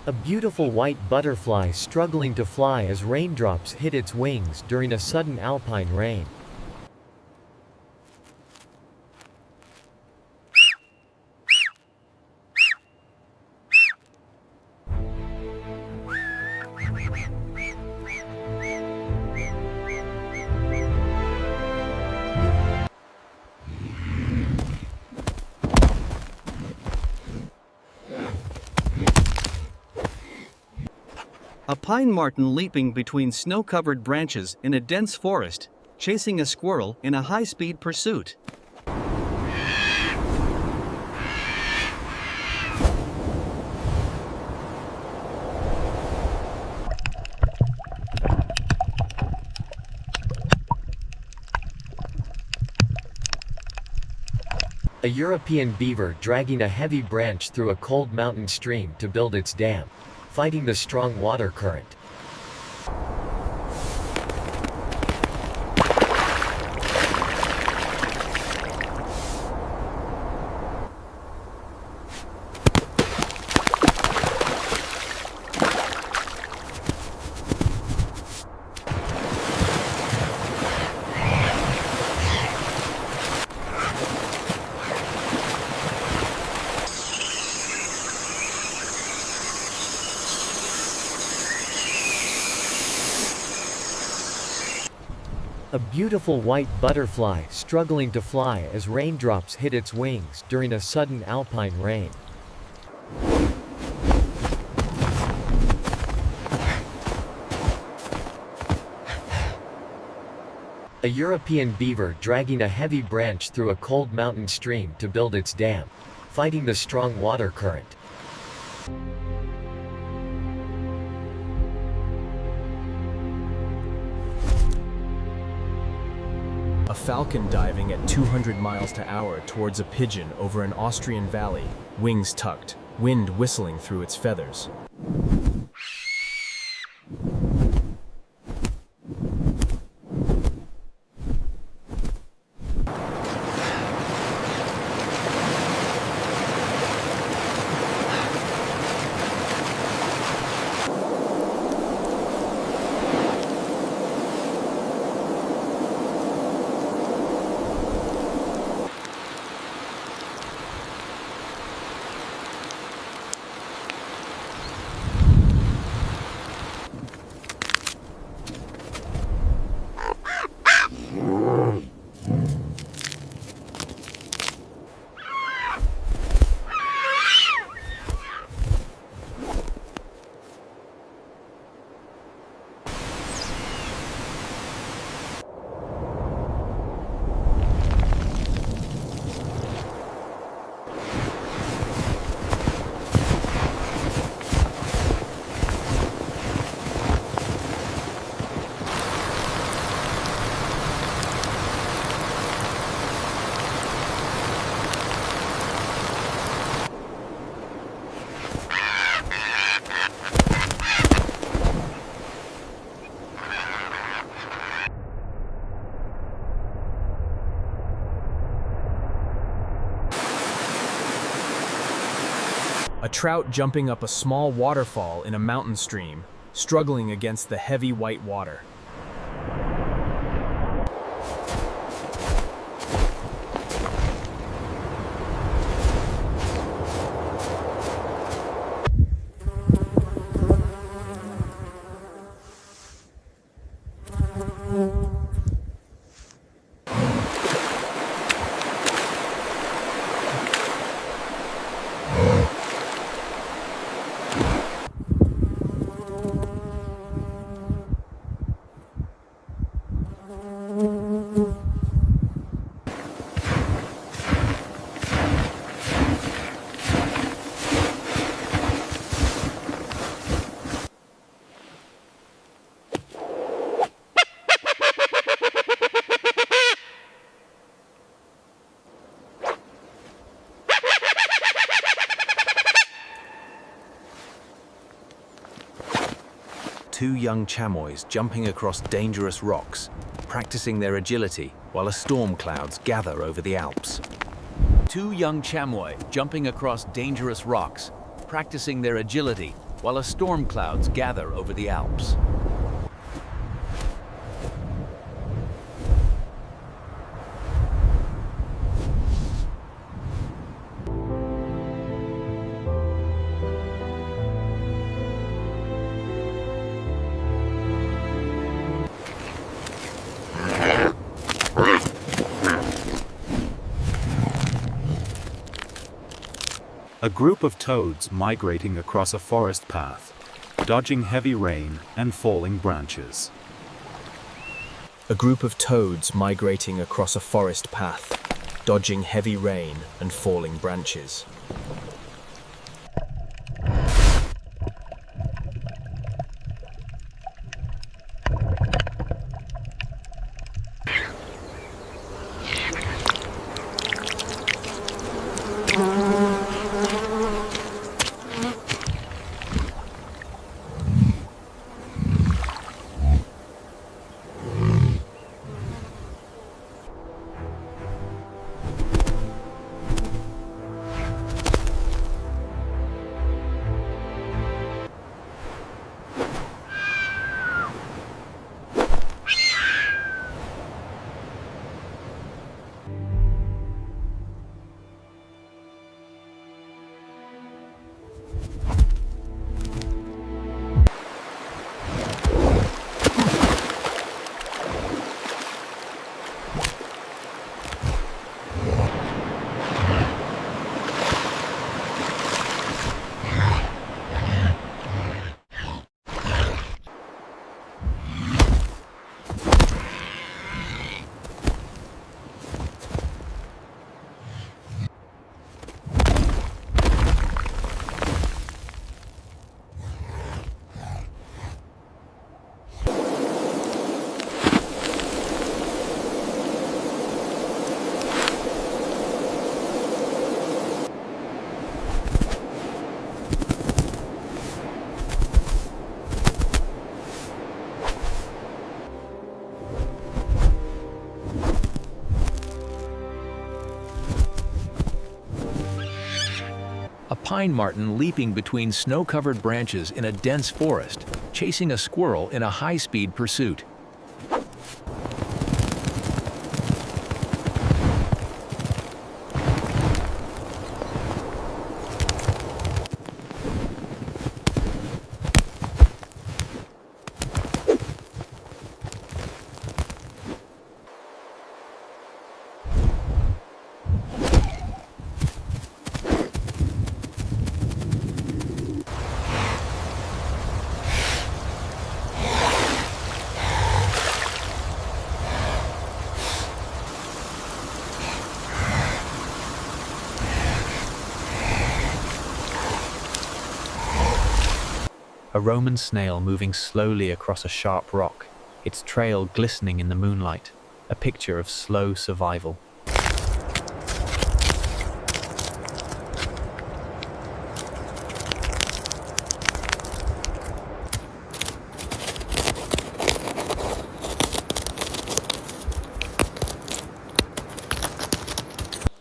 A beautiful white butterfly struggling to fly as raindrops hit its wings during a sudden alpine rain. A pine marten leaping between snow-covered branches in a dense forest, chasing a squirrel in a high-speed pursuit. A European beaver dragging a heavy branch through a cold mountain stream to build its dam, fighting the strong water current. A beautiful white butterfly struggling to fly as raindrops hit its wings during a sudden alpine rain. A European beaver dragging a heavy branch through a cold mountain stream to build its dam, fighting the strong water current. A falcon diving at 200 miles per hour towards a pigeon over an Austrian valley, wings tucked, wind whistling through its feathers. A trout jumping up a small waterfall in a mountain stream, struggling against the heavy white water. Two young chamois jumping across dangerous rocks, practicing their agility while a storm clouds gather over the Alps. Two young chamois jumping across dangerous rocks, practicing their agility while storm clouds gather over the Alps. A group of toads migrating across a forest path, dodging heavy rain and falling branches. A group of toads migrating across a forest path, dodging heavy rain and falling branches. A pine marten leaping between snow-covered branches in a dense forest, chasing a squirrel in a high-speed pursuit. A Roman snail moving slowly across a sharp rock, its trail glistening in the moonlight, a picture of slow survival.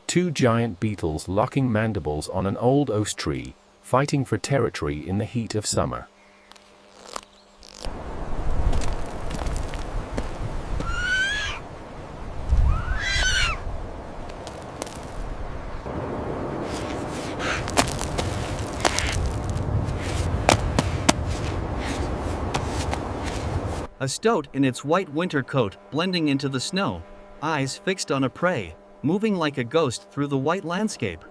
Two giant beetles locking mandibles on an old oak tree, fighting for territory in the heat of summer. A stoat in its white winter coat blending into the snow, eyes fixed on a prey, moving like a ghost through the white landscape.